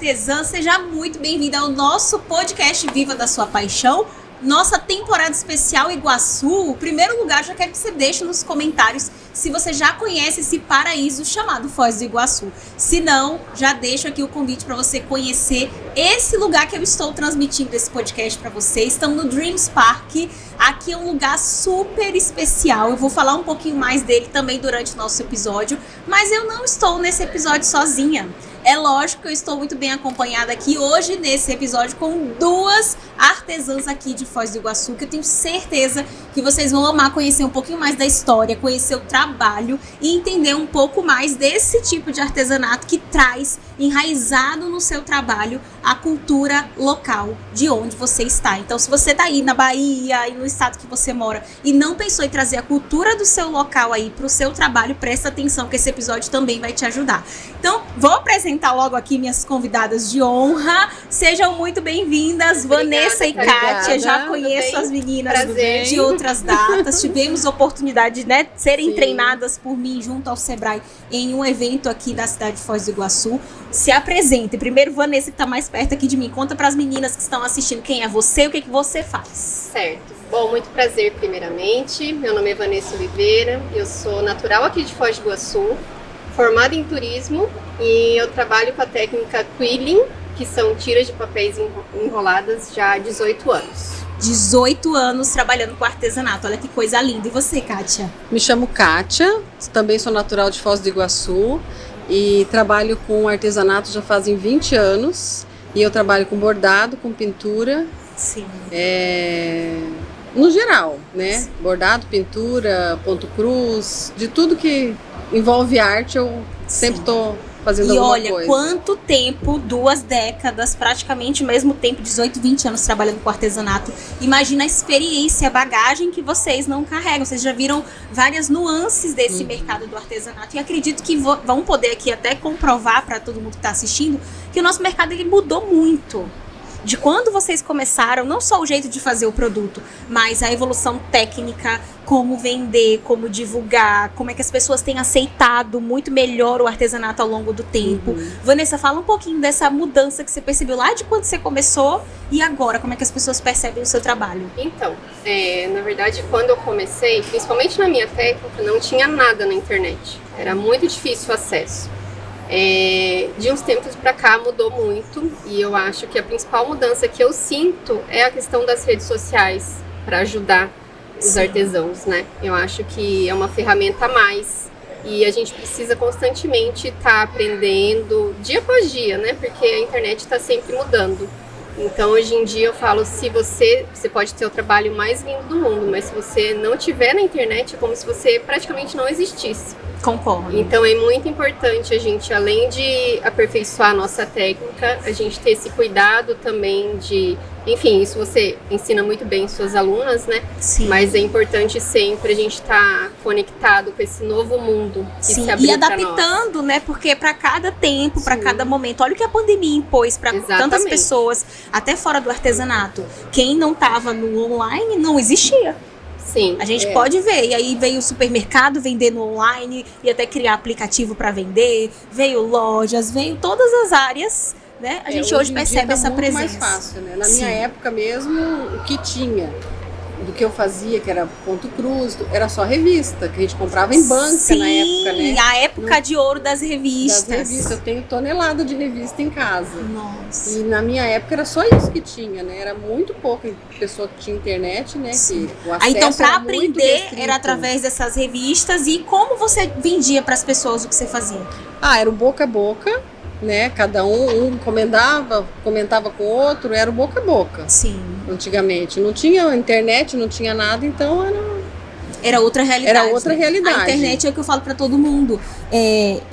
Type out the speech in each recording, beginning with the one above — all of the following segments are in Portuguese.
artesã, seja muito bem-vinda ao nosso podcast Viva da Sua Paixão. Nossa temporada especial Iguaçu. Em primeiro lugar, já quero que você deixe nos comentários se você já conhece esse paraíso chamado Foz do Iguaçu. Se não, já deixo aqui o convite para você conhecer esse lugar que eu estou transmitindo esse podcast para você. Estamos no Dreams Park. Aqui é um lugar super especial. Eu vou falar um pouquinho mais dele também durante o nosso episódio, mas eu não estou nesse episódio sozinha. É lógico que eu estou muito bem acompanhada aqui hoje nesse episódio com duas artesãs aqui de Foz do Iguaçu, que eu tenho certeza que vocês vão amar conhecer um pouquinho mais da história, conhecer o trabalho e entender um pouco mais desse tipo de artesanato que traz enraizado no seu trabalho a cultura local de onde você está. Então, se você está aí na Bahia e no estado que você mora e não pensou em trazer a cultura do seu local aí para o seu trabalho, presta atenção que esse episódio também vai te ajudar. Então, vou apresentar logo aqui minhas convidadas de honra. Sejam muito bem-vindas, Vanessa e Kátia. Já conheço as meninas de outras datas. Tivemos oportunidade de serem treinadas por mim junto ao Sebrae em um evento aqui da cidade de Foz do Iguaçu. Se apresente. Primeiro, Vanessa, que está mais perto aqui de mim. Conta para as meninas que estão assistindo quem é você e o que você faz. Certo. Bom, muito prazer primeiramente. Meu nome é Vanessa Oliveira. Eu sou natural aqui de Foz do Iguaçu, formada em turismo, e eu trabalho com a técnica quilling, que são tiras de papéis enroladas já há 18 anos. 18 anos trabalhando com artesanato, olha que coisa linda. E você, Kátia? Me chamo Kátia, também sou natural de Foz do Iguaçu e trabalho com artesanato já fazem 20 anos. E eu trabalho com bordado, com pintura. Sim. No geral, né? Sim. Bordado, pintura, ponto cruz, de tudo que envolve arte eu sempre estou fazendo alguma coisa. E olha, quanto tempo, 2 décadas, praticamente o mesmo tempo, 18, 20 anos trabalhando com artesanato. Imagina a experiência, a bagagem que vocês não carregam. Vocês já viram várias nuances desse mercado do artesanato. E acredito que vão poder aqui até comprovar para todo mundo que está assistindo que o nosso mercado ele mudou muito. De quando vocês começaram, não só o jeito de fazer o produto, mas a evolução técnica, como vender, como divulgar, como é que as pessoas têm aceitado muito melhor o artesanato ao longo do tempo. Vanessa, fala um pouquinho dessa mudança que você percebeu lá de quando você começou e agora, como é que as pessoas percebem o seu trabalho? Então, na verdade, quando eu comecei, principalmente na minha técnica, não tinha nada na internet. Era muito difícil o acesso. De uns tempos para cá mudou muito e eu acho que a principal mudança que eu sinto é a questão das redes sociais para ajudar os artesãos, né? Eu acho que é uma ferramenta a mais e a gente precisa constantemente estar aprendendo dia após dia, né? Porque a internet está sempre mudando. Então hoje em dia eu falo, se você pode ter o trabalho mais lindo do mundo, mas se você não tiver na internet é como se você praticamente não existisse. Concordo. Então é muito importante a gente, além de aperfeiçoar a nossa técnica, a gente ter esse cuidado também de... Enfim, isso você ensina muito bem suas alunas, né? Sim. Mas é importante sempre a gente estar conectado com esse novo mundo que se abriu. E adaptando, né? Porque para cada tempo, para cada momento. Olha o que a pandemia impôs para tantas pessoas, até fora do artesanato. Quem não estava no online não existia. Sim, a gente pode ver, e aí veio o supermercado vendendo online e até criar aplicativo para vender, veio lojas, veio todas as áreas, né? A gente hoje percebe essa presença. Mais fácil, né? Na minha época mesmo, o que tinha do que eu fazia, que era ponto cruz, era só revista, que a gente comprava em banca na época, né? A época de ouro das revistas. Eu tenho tonelada de revista em casa. Nossa. E na minha época era só isso que tinha, né? Era muito pouca pessoa que tinha internet, né? Que o acesso então, para era aprender, era através dessas revistas. E como você vendia para as pessoas o que você fazia? Era o boca a boca, né? Cada um comentava com o outro, era o boca a boca. Sim. Antigamente. Não tinha internet, não tinha nada, então era outra realidade. Era outra realidade. A internet é o que eu falo pra todo mundo.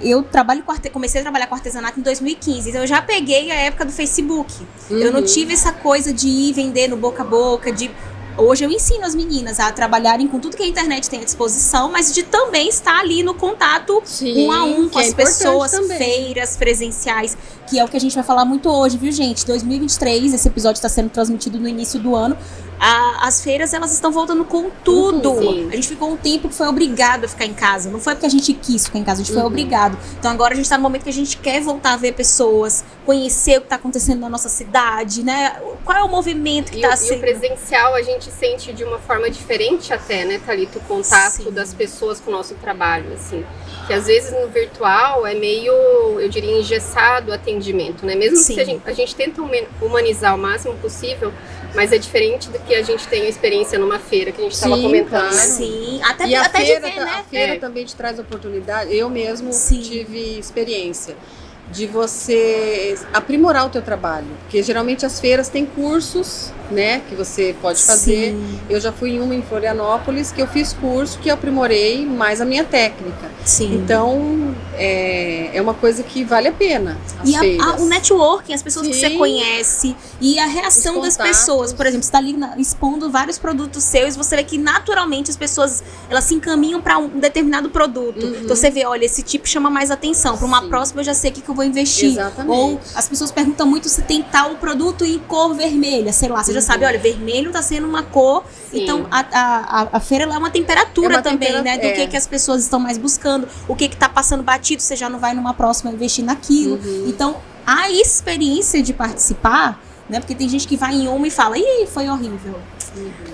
Eu comecei a trabalhar com artesanato em 2015, então eu já peguei a época do Facebook. Eu não tive essa coisa de ir vender no boca a boca, Hoje eu ensino as meninas a trabalharem com tudo que a internet tem à disposição, mas de também estar ali no contato um a um com as pessoas, feiras presenciais, que é o que a gente vai falar muito hoje, viu, gente? 2023, esse episódio está sendo transmitido no início do ano. As feiras, elas estão voltando com tudo. A gente ficou um tempo que foi obrigado a ficar em casa. Não foi porque a gente quis ficar em casa, a gente foi obrigado. Então agora a gente está no momento que a gente quer voltar a ver pessoas, conhecer o que está acontecendo na nossa cidade, né? Qual é o movimento que está sendo... E o presencial a gente sente de uma forma diferente até, né, Thalita? O contato Sim. das pessoas com o nosso trabalho, assim. Que às vezes no virtual é meio, eu diria, engessado o atendimento, né? Mesmo Sim. que a gente tenta humanizar o máximo possível, mas é diferente do que a gente tem a experiência numa feira, que a gente estava Sim, comentando. claro. Né? Sim, até E a de feira, ver, né? a feira também te traz oportunidade. Eu mesmo Sim. tive experiência de você aprimorar o teu trabalho, porque geralmente as feiras têm cursos, né, que você pode fazer. Sim. Eu já fui em uma em Florianópolis que eu fiz curso que eu aprimorei mais a minha técnica. Sim. Então é uma coisa que vale a pena. As E feiras. o networking, as pessoas que você Sim. conhece e a reação Os das contatos. pessoas. Por exemplo, você está ali expondo vários produtos seus e você vê que naturalmente as pessoas elas se encaminham para um determinado produto. Uhum. Então você vê, olha, esse tipo chama mais atenção. Para uma Sim. próxima eu já sei o que eu vou investir. Exatamente. Ou as pessoas perguntam muito se tem tal produto em cor vermelha. Sei lá, você já sabe, olha, vermelho está sendo uma cor. Sim. Então a feira ela é uma temperatura É uma também, né? Do que as pessoas estão mais buscando. O que está passando batido, você já não vai numa próxima investir naquilo. Uhum. Então, a experiência de participar, né? Porque tem gente que vai em uma e fala, ih, foi horrível.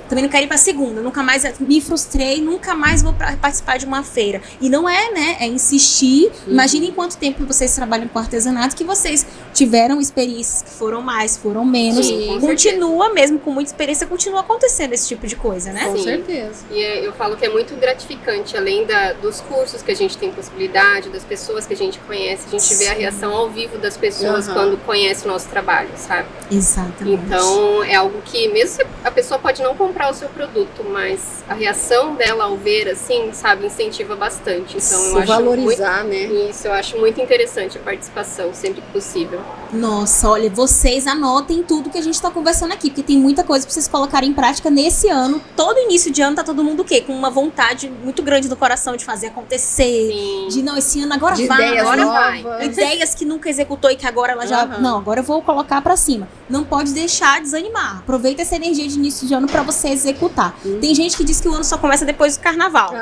Também não quero ir pra segunda, nunca mais me frustrei, nunca mais vou participar de uma feira. E não é, né? É insistir. Imaginem quanto tempo vocês trabalham com artesanato que vocês tiveram experiências que foram mais, foram menos. Sim, com Continua mesmo, com muita experiência, continua acontecendo esse tipo de coisa, né? Com Sim. certeza. E eu falo que é muito gratificante, além dos cursos que a gente tem possibilidade, das pessoas que a gente conhece, a gente vê a Sim. reação ao vivo das pessoas quando conhece o nosso trabalho, sabe? Exatamente. Então, é algo que, mesmo se a pessoa pode não comprar o seu produto, mas a reação dela ao ver, assim, sabe, incentiva bastante. Então, eu acho valorizar, né? isso, eu acho muito interessante a participação, sempre que possível. Nossa, olha, vocês anotem tudo que a gente tá conversando aqui, porque tem muita coisa pra vocês colocarem em prática nesse ano. Todo início de ano tá todo mundo o quê? Com uma vontade muito grande no coração de fazer acontecer. Sim. De não, esse ano agora De vai, ideias agora vai. novas. ideias que nunca executou e que agora ela já... Aham. Não, agora eu vou colocar pra cima. Não pode deixar desanimar. Aproveita essa energia de início de ano pra você executar. Tem gente que diz que o ano só começa depois do carnaval.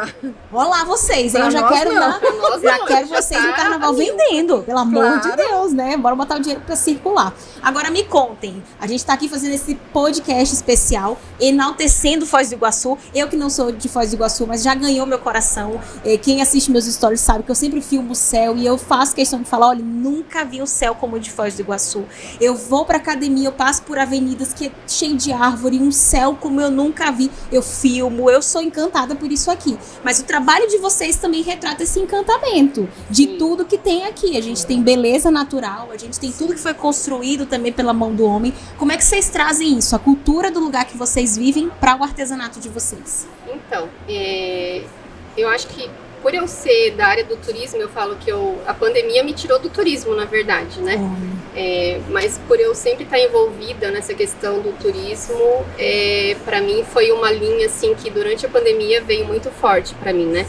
Olha lá vocês, Pra eu já nós quero... não. Pra nós Já não, quero já vocês tá no carnaval a mil. vendendo, pelo amor de Claro. Deus, né? Bora botar o dinheiro pra circular. Agora me contem, a gente tá aqui fazendo esse podcast especial, enaltecendo Foz do Iguaçu. Eu que não sou de Foz do Iguaçu, mas já ganhou meu coração. Quem assiste meus stories sabe que eu sempre filmo o céu e eu faço questão de falar, olha, nunca vi um céu como o de Foz do Iguaçu. Eu vou pra academia, eu passo por avenidas que é cheio de árvore, um céu como eu nunca vi. Eu filmo, eu sou encantada por isso aqui. Mas o trabalho de vocês também retrata esse encantamento de tudo que tem aqui. A gente tem beleza natural, a gente tem tudo que foi construído também pela mão do homem. Como é que vocês trazem isso, a cultura do lugar que vocês vivem, para o artesanato de vocês? Então, eu acho que por eu ser da área do turismo, eu falo que a pandemia me tirou do turismo, na verdade, né? Mas por eu sempre estar envolvida nessa questão do turismo, para mim foi uma linha assim que durante a pandemia veio muito forte para mim, né?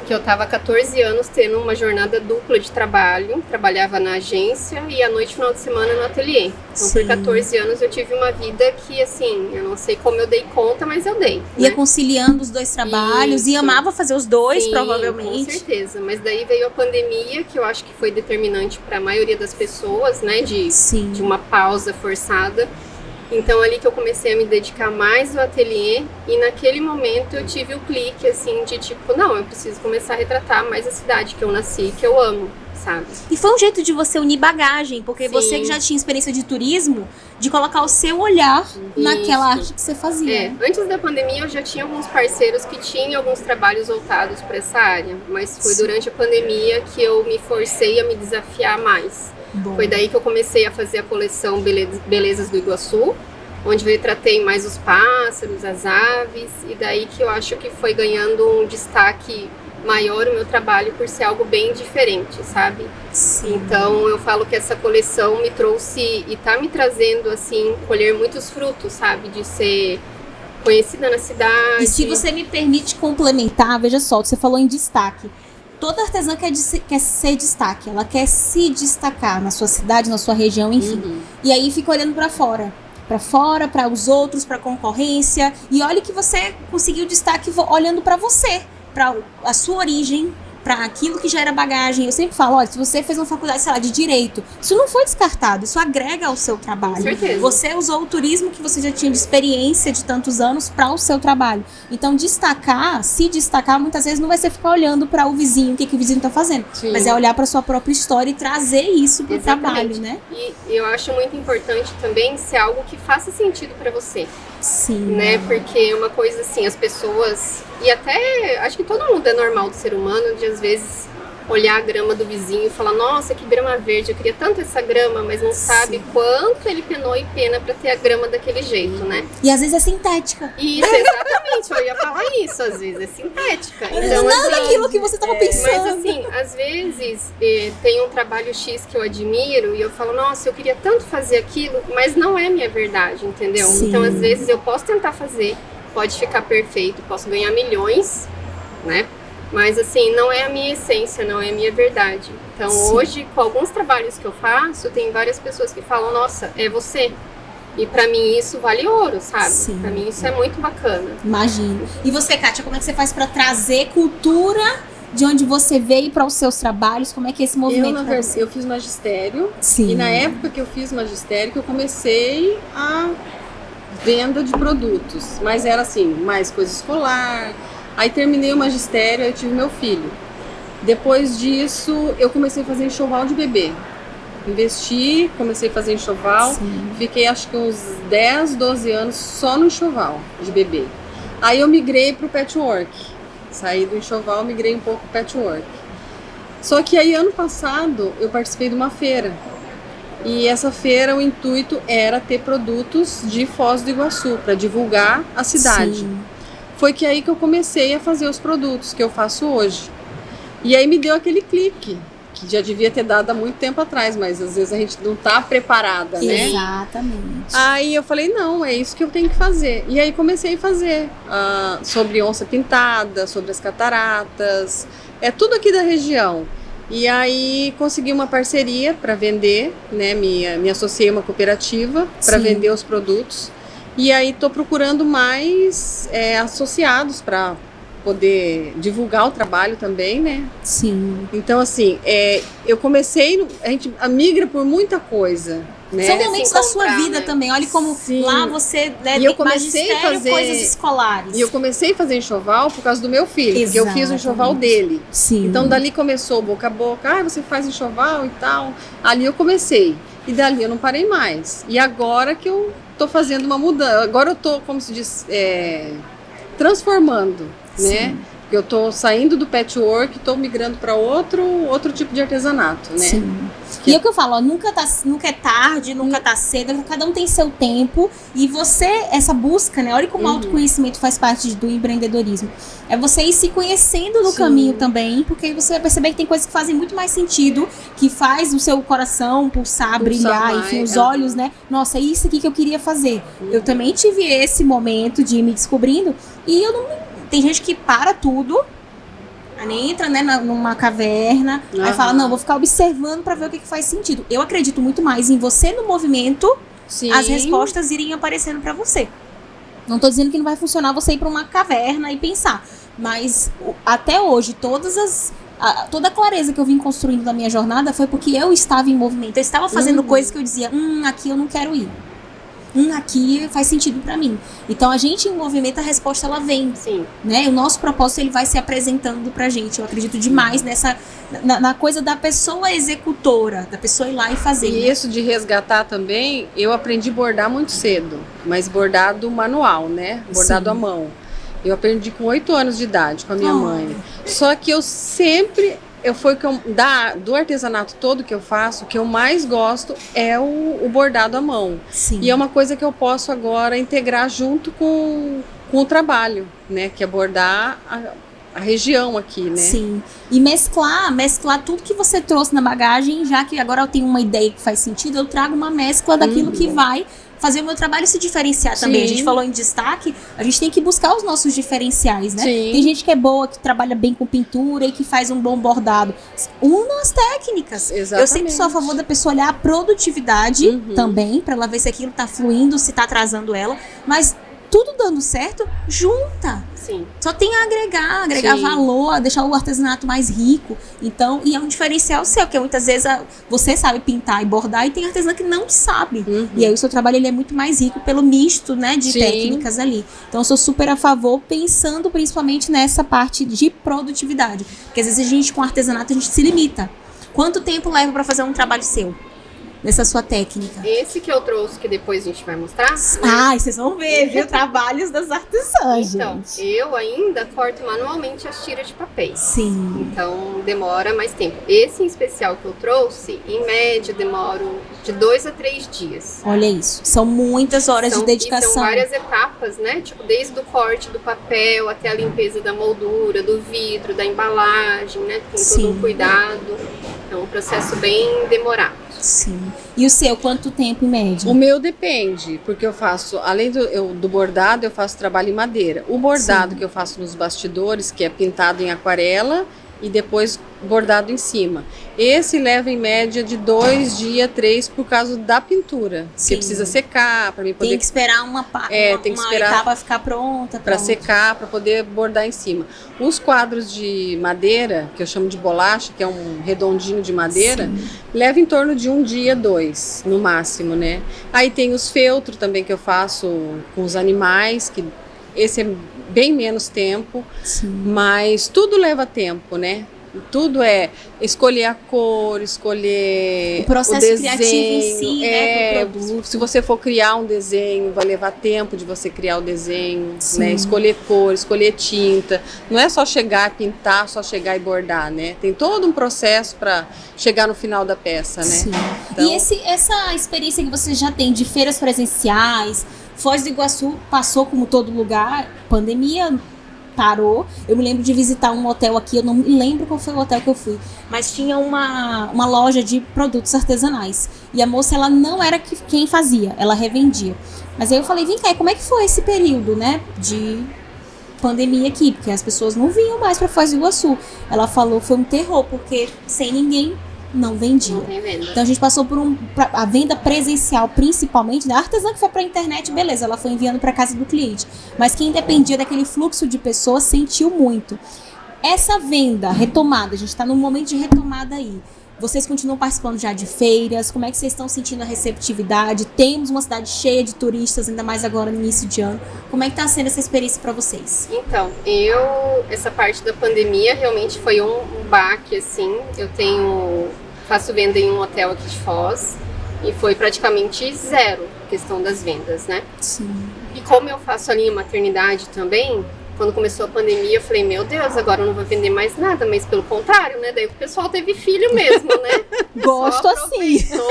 Que eu estava há 14 anos tendo uma jornada dupla de trabalho, trabalhava na agência e à noite, final de semana, no ateliê. Então, Sim. por 14 anos eu tive uma vida que, assim, eu não sei como eu dei conta, mas eu dei. Ia né? conciliando os dois trabalhos e Isso. amava fazer os dois, Sim, provavelmente. com certeza. Mas daí veio a pandemia, que eu acho que foi determinante para a maioria das pessoas, né? Sim. De uma pausa forçada. Então, ali que eu comecei a me dedicar mais ao ateliê e naquele momento eu tive o clique, assim, de tipo, não, eu preciso começar a retratar mais a cidade que eu nasci, que eu amo, sabe? E foi um jeito de você unir bagagem, porque Sim. você que já tinha experiência de turismo, de colocar o seu olhar naquela arte que você fazia. Antes da pandemia eu já tinha alguns parceiros que tinham alguns trabalhos voltados para essa área, mas foi Sim. durante a pandemia que eu me forcei a me desafiar mais. Bom. Foi daí que eu comecei a fazer a coleção Belezas do Iguaçu, onde eu retratei mais os pássaros, as aves, e daí que eu acho que foi ganhando um destaque maior o meu trabalho por ser algo bem diferente, sabe? Sim. Então eu falo que essa coleção me trouxe e tá me trazendo, assim, colher muitos frutos, sabe? De ser conhecida na cidade. E se você me permite complementar, veja só, você falou em destaque. Toda artesã quer ser destaque, ela quer se destacar na sua cidade, na sua região, enfim. E aí fica olhando para fora, para os outros, para a concorrência. E olha que você conseguiu destaque olhando para você, para a sua origem, para aquilo que já era bagagem. Eu sempre falo, olha, se você fez uma faculdade, sei lá, de direito, isso não foi descartado, isso agrega ao seu trabalho. Com certeza. Você usou o turismo que você já tinha de experiência de tantos anos para o seu trabalho. Então, se destacar, muitas vezes não vai ser ficar olhando para o vizinho, o que o vizinho tá fazendo, Sim. mas é olhar para sua própria história e trazer isso pro Exatamente. trabalho, né? E eu acho muito importante também ser algo que faça sentido para você. Sim. Né? Porque uma coisa assim, as pessoas, e até acho que todo mundo é normal do ser humano, de às vezes olhar a grama do vizinho e falar, nossa, que grama verde, eu queria tanto essa grama, mas não sabe quanto ele penou e pena pra ter a grama daquele jeito, né? E às vezes é sintética. Isso, exatamente, eu ia falar isso, às vezes é sintética. Então, Nada assim, daquilo que você tava pensando. mas assim, às vezes tem um trabalho X que eu admiro e eu falo, nossa, eu queria tanto fazer aquilo, mas não é minha verdade, entendeu? Sim. Então, às vezes eu posso tentar fazer, pode ficar perfeito, posso ganhar milhões, né? Mas assim, não é a minha essência, não é a minha verdade. Então hoje, com alguns trabalhos que eu faço, tem várias pessoas que falam, nossa, é você. E pra mim isso vale ouro, sabe? Sim. Pra mim isso é muito bacana. Imagino. E você, Kátia, como é que você faz pra trazer cultura de onde você veio para os seus trabalhos? Como é que é esse movimento? Eu fiz magistério. Sim. E na época que eu fiz magistério, que eu comecei a venda de produtos. Mas era assim, mais coisa escolar. Aí terminei o magistério, aí eu tive meu filho. Depois disso, eu comecei a fazer enxoval de bebê. Investi, comecei a fazer enxoval. Sim. Fiquei acho que uns 10, 12 anos só no enxoval de bebê. Aí eu migrei pro patchwork. Saí do enxoval, migrei um pouco pro patchwork. Só que aí ano passado eu participei de uma feira. E essa feira, o intuito era ter produtos de Foz do Iguaçu, para divulgar a cidade. Sim. Foi que aí que eu comecei a fazer os produtos que eu faço hoje. E aí me deu aquele clique, que já devia ter dado há muito tempo atrás, mas às vezes a gente não tá preparada, né? Exatamente. Aí eu falei, não, é isso que eu tenho que fazer. E aí comecei a fazer sobre onça pintada, sobre as cataratas, é tudo aqui da região. E aí consegui uma parceria para vender, né? Me associei a uma cooperativa para Sim. vender os produtos. E aí estou procurando mais associados para poder divulgar o trabalho também, né? Sim. Então, assim, eu comecei, a gente migra por muita coisa, né? São momentos da sua vida né? também. Olha como Sim. lá você E eu comecei a magistério, fazer- coisas escolares. E eu comecei a fazer enxoval por causa do meu filho, porque eu fiz o enxoval Exatamente. dele. Sim. Então, dali começou boca a boca, você faz enxoval e tal. Ali eu comecei. E dali eu não parei mais. E agora que eu tô fazendo uma mudança. Agora eu tô, como se diz, transformando, né? Sim. Porque eu tô saindo do patchwork e tô migrando para outro tipo de artesanato, né? Sim. E é o que eu falo, ó, nunca é tarde, nunca tá cedo, cada um tem seu tempo. E você, essa busca, né? Olha como o autoconhecimento faz parte do empreendedorismo. É você ir se conhecendo no Sim. caminho também, porque aí você vai perceber que tem coisas que fazem muito mais sentido, que faz o seu coração pulsar, brilhar, mais, enfim, os olhos, né? Nossa, é isso aqui que eu queria fazer. Eu também tive esse momento de ir me descobrindo e eu não... Tem gente que para tudo, aí entra, né, numa caverna, aí Aham. fala, não, vou ficar observando pra ver o que faz sentido. Eu acredito muito mais em você no movimento, Sim. as respostas irem aparecendo pra você. Não tô dizendo que não vai funcionar você ir pra uma caverna e pensar, mas até hoje, toda a clareza que eu vim construindo na minha jornada foi porque eu estava em movimento, eu estava fazendo coisas que eu dizia, aqui eu não quero ir. Aqui faz sentido pra mim. Então a gente em movimento, a resposta ela vem, Sim. né? O nosso propósito ele vai se apresentando pra gente. Eu acredito demais na coisa da pessoa executora, da pessoa ir lá e fazer. E né? isso de resgatar também, eu aprendi a bordar muito cedo, mas bordado manual, né? Bordado Sim. à mão. Eu aprendi com 8 anos de idade com a minha Oh. mãe. Só que eu sempre, do artesanato todo que eu faço, o que eu mais gosto é o bordado à mão. Sim. E é uma coisa que eu posso agora integrar junto com o trabalho, né? Que é bordar a região aqui, né? Sim. E mesclar tudo que você trouxe na bagagem, já que agora eu tenho uma ideia que faz sentido, eu trago uma mescla daquilo que vai fazer o meu trabalho se diferenciar também. A gente falou em destaque, a gente tem que buscar os nossos diferenciais, né? Sim. Tem gente que é boa, que trabalha bem com pintura e que faz um bom bordado. Una as técnicas. Exatamente. Eu sempre sou a favor da pessoa olhar a produtividade também, pra ela ver se aquilo tá fluindo, se tá atrasando ela, mas tudo dando certo, junta. Sim. Só tem a agregar Sim. valor, deixar o artesanato mais rico. Então, e é um diferencial seu, porque muitas vezes você sabe pintar e bordar e tem artesã que não sabe. E aí o seu trabalho ele é muito mais rico pelo misto, né, de Sim. técnicas ali. Então eu sou super a favor, pensando principalmente nessa parte de produtividade. Porque às vezes a gente com artesanato a gente se limita. Quanto tempo leva para fazer um trabalho seu? Nessa sua técnica? Esse que eu trouxe, que depois a gente vai mostrar. Ai, vocês vão ver, viu? Trabalhos das artesãs, Então, gente. eu ainda corto manualmente as tiras de papéis. Sim. Então, demora mais tempo. Esse em especial que eu trouxe, em média, demoro de 2 a 3 dias. Olha isso. São muitas horas de E dedicação. são várias etapas, né? Tipo, desde o corte do papel até a limpeza da moldura, do vidro, da embalagem, né? Tem Sim. todo um cuidado. É um processo bem demorado. Sim. E o seu, quanto tempo em média? O meu depende, porque eu faço, além do bordado, eu faço trabalho em madeira. O bordado Sim. que eu faço nos bastidores, que é pintado em aquarela e depois bordado em cima. Esse leva em média de 2 dias, 3, por causa da pintura. Sim. Que precisa secar para mim Tem poder que esperar uma tem que esperar etapa ficar pronta. para pronto. secar, para poder bordar em cima. Os quadros de madeira, que eu chamo de bolacha, que é um redondinho de madeira, leva em torno de 1 dia, 2, no máximo, né? Aí tem os feltros também que eu faço com os animais, que esse é bem menos tempo, Sim. mas tudo leva tempo, né? Tudo é escolher a cor, escolher O processo desenho. criativo em si, né, do produto. Se você for criar um desenho, vai levar tempo de você criar o desenho, Sim. né? Escolher cor, escolher tinta. Não é só chegar, pintar, só chegar e bordar, né? Tem todo um processo para chegar no final da peça, né? Sim. Então- E essa experiência que você já tem de feiras presenciais, Foz do Iguaçu passou como todo lugar, pandemia parou. Eu me lembro de visitar um hotel aqui, eu não me lembro qual foi o hotel que eu fui, mas tinha uma loja de produtos artesanais. E a moça, ela não era quem fazia, ela revendia. Mas aí eu falei, vem cá, e como é que foi esse período, né, de pandemia aqui? Porque as pessoas não vinham mais para Foz do Iguaçu. Ela falou, foi um terror, porque sem ninguém não vendia. Não tem venda. Então a gente passou por a venda presencial, principalmente, né? A artesã que foi pra internet, beleza, ela foi enviando pra casa do cliente. Mas quem dependia daquele fluxo de pessoas sentiu muito. Essa venda retomada, a gente tá num momento de retomada aí. Vocês continuam participando já de feiras? Como é que vocês estão sentindo a receptividade? Temos uma cidade cheia de turistas, ainda mais agora no início de ano. Como é que tá sendo essa experiência pra vocês? Então, essa parte da pandemia realmente foi um baque, assim. Faço venda em um hotel aqui de Foz e foi praticamente zero a questão das vendas, né? Sim. E como eu faço a linha maternidade também, quando começou a pandemia, eu falei, meu Deus, agora eu não vou vender mais nada, mas pelo contrário, né? Daí o pessoal teve filho mesmo, né? Gosto Só assim. aproveitou.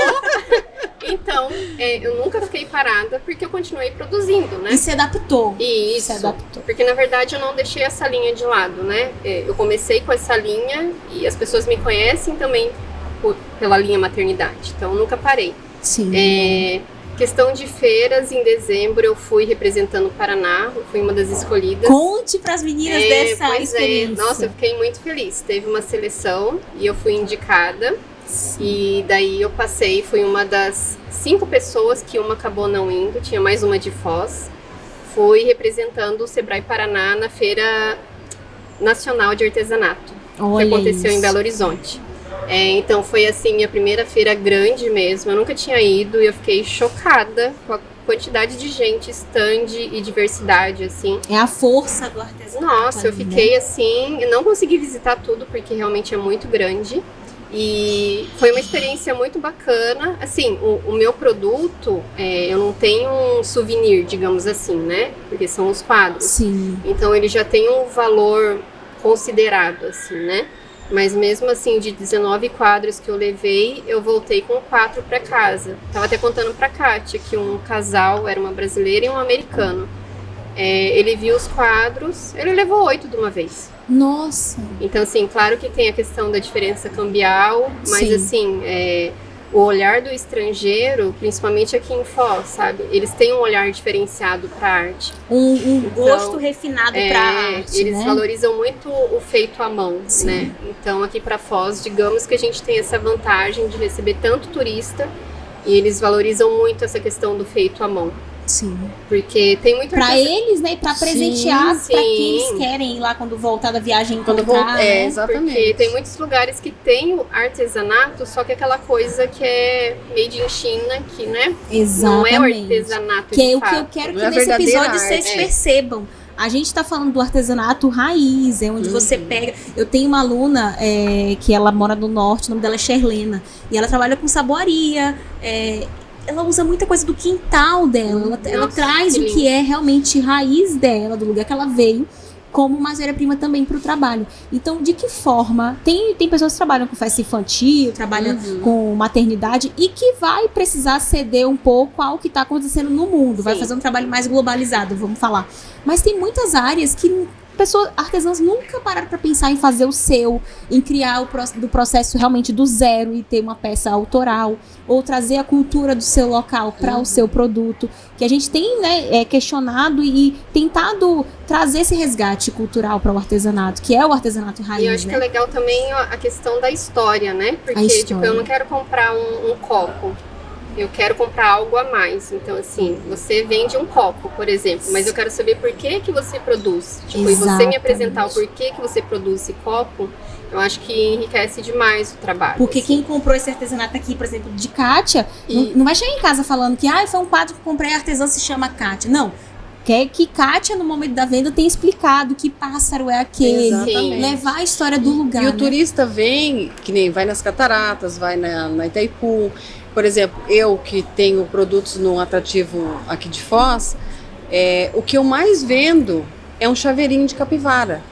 Então, eu nunca fiquei parada porque eu continuei produzindo, né? E se adaptou. Se Isso, adaptou. porque na verdade eu não deixei essa linha de lado, né? Eu comecei com essa linha e as pessoas me conhecem também pela linha maternidade, então eu nunca parei. Sim. Questão de feiras, em dezembro eu fui representando o Paraná, eu fui uma das escolhidas. Conte pras meninas dessa Pois experiência. Nossa, eu fiquei muito feliz. Teve uma seleção e eu fui indicada. Sim. E daí eu passei, fui uma das 5 pessoas que uma acabou não indo, tinha mais uma de Foz. Fui representando o Sebrae Paraná na Feira Nacional de Artesanato, Olha que aconteceu isso. em Belo Horizonte. Então foi assim, minha primeira feira grande mesmo, eu nunca tinha ido e eu fiquei chocada com a quantidade de gente, stand e diversidade, assim. É a força do artesanato. Nossa, eu ali, fiquei né? assim, eu não consegui visitar tudo porque realmente é muito grande. E foi uma experiência muito bacana. Assim, o meu produto, eu não tenho um souvenir, digamos assim, né? Porque são os quadros. Sim. Então ele já tem um valor considerado, assim, né? Mas mesmo assim, de 19 quadros que eu levei, eu voltei com 4 para casa. Tava até contando pra Kátia que um casal, era uma brasileira e um americano. Ele viu os quadros, ele levou 8 de uma vez. Nossa. Então, assim, claro que tem a questão da diferença cambial, mas Sim. assim, o olhar do estrangeiro, principalmente aqui em Foz, sabe? Eles têm um olhar diferenciado para arte. Um gosto refinado pra arte, eles né? valorizam muito o feito à mão, Sim. né? Então, aqui para Foz, digamos que a gente tem essa vantagem de receber tanto turista e eles valorizam muito essa questão do feito à mão. Sim. Porque tem muito Pra eles, né? E pra presentear sim. pra quem eles querem ir lá quando voltar da viagem Quando encontrar, né? exatamente. Porque tem muitos lugares que tem o artesanato, só que aquela coisa que é made in China, que, né? Não é o artesanato Que é de o que eu fato. quero que Não é nesse verdadeira episódio vocês arte. percebam. A gente tá falando do artesanato raiz, é onde você pega... Eu tenho uma aluna que ela mora no norte, o nome dela é Sherlena, e ela trabalha com saboaria, ela usa muita coisa do quintal dela, ela Nossa, traz que o que é realmente raiz dela, do lugar que ela veio, como matéria-prima também para o trabalho. Então, de que forma... Tem pessoas que trabalham com festa infantil, trabalham com maternidade e que vai precisar ceder um pouco ao que está acontecendo no mundo. Vai Sim. fazer um trabalho mais globalizado, vamos falar. Mas tem muitas áreas que artesãos nunca pararam para pensar em fazer o seu, em criar do processo realmente do zero e ter uma peça autoral, ou trazer a cultura do seu local para o seu produto, que a gente tem, né, questionado e tentado trazer esse resgate cultural para o artesanato, que é o artesanato raiz, E eu acho né? que é legal também a questão da história, né? Porque, tipo, eu não quero comprar um copo. Eu quero comprar algo a mais. Então, assim, você vende um copo, por exemplo, mas eu quero saber por que você produz. Tipo, e você me apresentar o porquê que você produz esse copo, eu acho que enriquece demais o trabalho. Porque assim. quem comprou esse artesanato aqui, por exemplo, de Kátia, não vai chegar em casa falando que foi um quadro que eu comprei, a artesã se chama Kátia. Não. Quer que Kátia, no momento da venda, tenha explicado que pássaro é aquele. Exatamente. Levar a história do lugar. E o né? turista vem, que nem vai nas cataratas, vai na Itaipu. Por exemplo, eu que tenho produtos no atrativo aqui de Foz, o que eu mais vendo é um chaveirinho de capivara.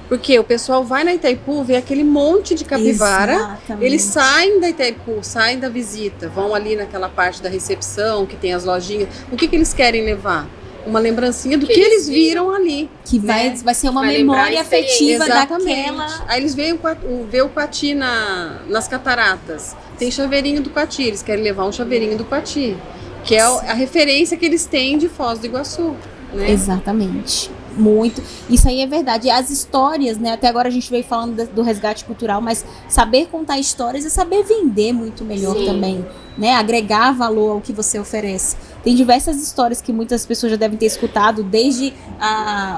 Porque o pessoal vai na Itaipu, vê aquele monte de capivara, Exatamente. eles saem da Itaipu, saem da visita, vão ali naquela parte da recepção, que tem as lojinhas. O que eles querem levar? Uma lembrancinha do que eles viram ali. Que vai ser uma Vai lembrar memória a experiência. afetiva daquela... Aí eles veem o Coati nas cataratas. Tem chaveirinho do Coati, eles querem levar um chaveirinho do Coati, que é a referência que eles têm de Foz do Iguaçu. Né? Exatamente. Muito. Isso aí é verdade. E as histórias, né? Até agora a gente veio falando do resgate cultural, mas saber contar histórias é saber vender muito melhor Sim. também, né? Agregar valor ao que você oferece. Tem diversas histórias que muitas pessoas já devem ter escutado, desde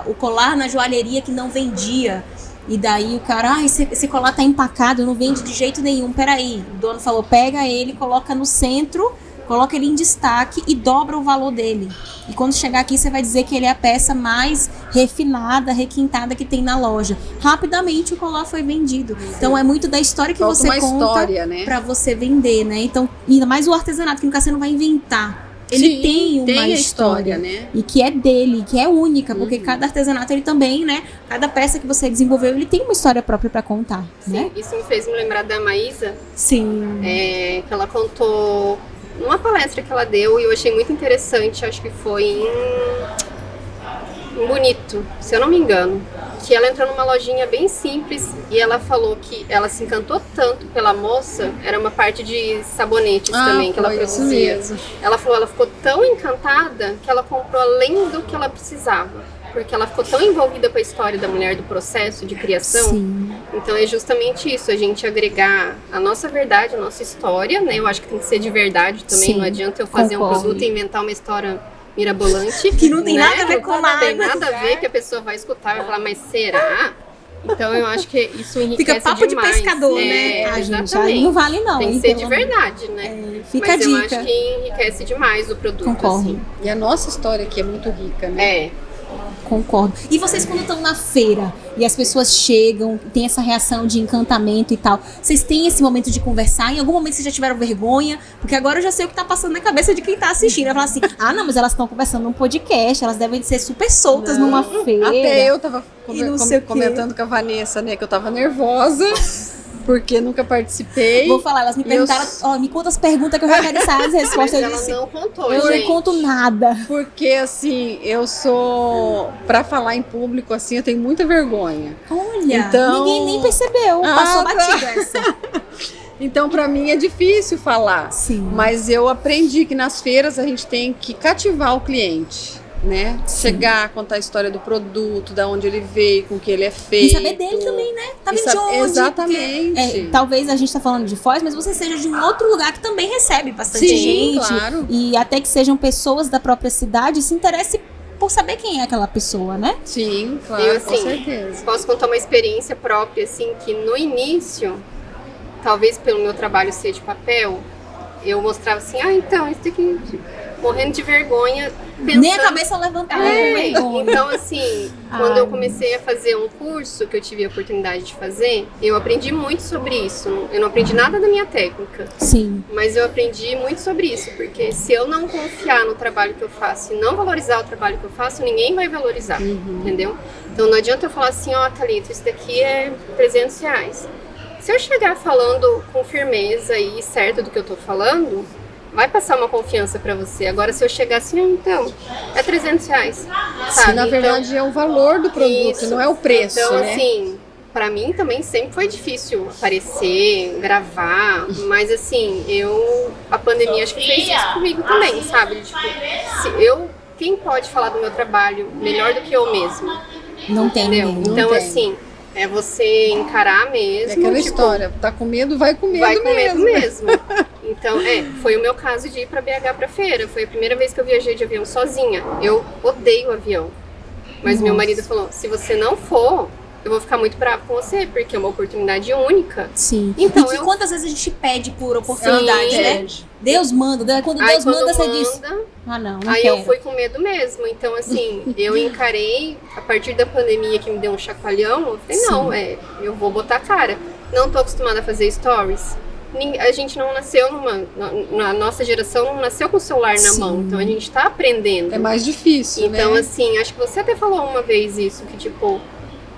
o colar na joalheria que não vendia. E daí o cara, esse colar tá empacado, não vende de jeito nenhum. Peraí, o dono falou, pega ele, coloca no centro, coloca ele em destaque e dobra o valor dele. E quando chegar aqui, você vai dizer que ele é a peça mais refinada, requintada que tem na loja. Rapidamente o colar foi vendido. Então é muito da história que Falta você uma conta história, né? pra você vender, né? Então, ainda mais o artesanato, que você não vai inventar. Ele Sim, tem uma a história, né? E que é dele, que é única, porque cada artesanato ele também, né? Cada peça que você desenvolveu, ele tem uma história própria pra contar, né? Isso me fez me lembrar da Maísa, Sim. que ela contou numa palestra que ela deu e eu achei muito interessante, acho que foi em Bonito, se eu não me engano, que ela entrou numa lojinha bem simples e ela falou que ela se encantou tanto pela moça, era uma parte de sabonetes também que ela produzia. Ela falou, ela ficou tão encantada que ela comprou além do que ela precisava. Porque ela ficou tão envolvida com a história da mulher, do processo de criação. Sim. Então é justamente isso, a gente agregar a nossa verdade, a nossa história, né? Eu acho que tem que ser de verdade também, Sim, não adianta eu fazer concordo. um produto e inventar uma história mirabolante. Que não tem né? nada a ver com Não nada. tem nada a ver, que a pessoa vai escutar e vai falar, mas será? Então eu acho que isso enriquece Fica papo demais. de pescador, né? Gente, Aí não vale não. Tem que hein, ser de pelo verdade, né? Fica Mas a eu dica. acho que enriquece demais o produto. Concordo. Assim. E a nossa história aqui é muito rica, né? Concordo. E vocês quando estão na feira e as pessoas chegam, tem essa reação de encantamento e tal, vocês têm esse momento de conversar? Em algum momento vocês já tiveram vergonha? Porque agora eu já sei o que tá passando na cabeça de quem tá assistindo. Vai falar assim, não, mas elas estão conversando num podcast, elas devem ser super soltas numa feira. Até eu tava E não sei o quê. comentando com a Vanessa, né, que eu tava nervosa, porque nunca participei. Vou falar, elas me perguntaram, me conta as perguntas que eu já quero saber as Mas respostas. ela Eu disse, não contou, eu gente. não conto nada. Porque, assim, eu sou... Pra falar em público, assim, eu tenho muita vergonha. Olha, Então- ninguém nem percebeu, passou batido essa. Então, pra mim, é difícil falar. Sim. Mas eu aprendi que nas feiras a gente tem que cativar o cliente. né? Chegar, contar a história do produto, da onde ele veio, com que ele é feito. E saber dele também, né? Tá vindo de onde? Exatamente. Porque, talvez a gente tá falando de Foz, mas você seja de um outro lugar que também recebe bastante gente. Claro. E até que sejam pessoas da própria cidade, se interesse por saber quem é aquela pessoa, né? Sim, claro, Eu, assim, com certeza. Posso contar uma experiência própria, assim, que no início, talvez pelo meu trabalho ser de papel, eu mostrava assim, então, isso aqui, morrendo de vergonha, pensando... Nem a cabeça levantava com vergonha. Então, assim, quando eu comecei a fazer um curso que eu tive a oportunidade de fazer, eu aprendi muito sobre isso. Eu não aprendi nada da minha técnica. Sim. Mas eu aprendi muito sobre isso, porque se eu não confiar no trabalho que eu faço e não valorizar o trabalho que eu faço, ninguém vai valorizar, entendeu? Então não adianta eu falar assim, Thalita, isso daqui é R$300. Se eu chegar falando com firmeza e certo do que eu tô falando, vai passar uma confiança pra você. Agora, se eu chegar assim, então, é R$300, sabe? Sim, na verdade é o valor do produto, isso. não é o preço, então, né? assim, pra mim também sempre foi difícil aparecer, gravar, mas assim, a pandemia acho que fez isso comigo também, sabe? Tipo, quem pode falar do meu trabalho melhor do que eu mesma? Não tem Entendeu? ninguém. Então, tem. assim, é você encarar mesmo. É aquela tipo, história, tá com medo, vai com medo vai com medo mesmo. mesmo. Então, foi o meu caso de ir pra BH pra feira. Foi a primeira vez que eu viajei de avião sozinha. Eu odeio avião. Mas meu marido falou, se você não for, eu vou ficar muito bravo com você, porque é uma oportunidade única. Sim. Então, e que quantas vezes a gente pede por oportunidade, né? Deus manda. Quando Deus manda, você diz... não aí quero. eu fui com medo mesmo. Então, assim, eu encarei, a partir da pandemia que me deu um chacoalhão, eu falei, não, eu vou botar a cara. Não tô acostumada a fazer stories. A gente não nasceu na nossa geração não nasceu com o celular na mão, então a gente tá aprendendo. É mais difícil, então, né? assim, acho que você até falou uma vez isso, que tipo,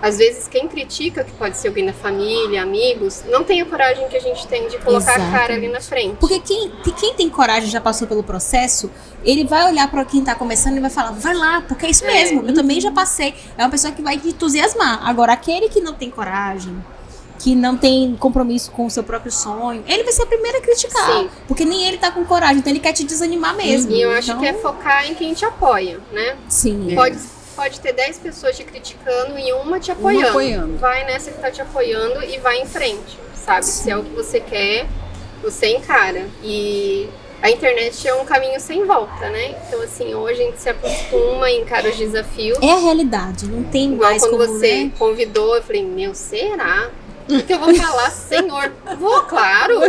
às vezes quem critica, que pode ser alguém da família, amigos, não tem a coragem que a gente tem de colocar a cara ali na frente. Porque quem tem coragem, já passou pelo processo, ele vai olhar para quem tá começando e vai falar, vai lá, porque é isso mesmo, eu também já passei. É uma pessoa que vai te entusiasmar. Agora, aquele que não tem coragem, que não tem compromisso com o seu próprio sonho, ele vai ser a primeira a criticar. Sim. Porque nem ele tá com coragem, então ele quer te desanimar mesmo. E eu acho que é focar em quem te apoia, né? Sim. Pode ter 10 pessoas te criticando e uma te apoiando. Vai nessa que tá te apoiando e vai em frente, sabe? Se é o que você quer, você encara. E a internet é um caminho sem volta, né? Então, assim, hoje a gente se acostuma e encara os desafios. É a realidade, não tem Igual mais quando como, você convidou, eu falei, será? O que eu vou falar, Senhor? Vou, claro.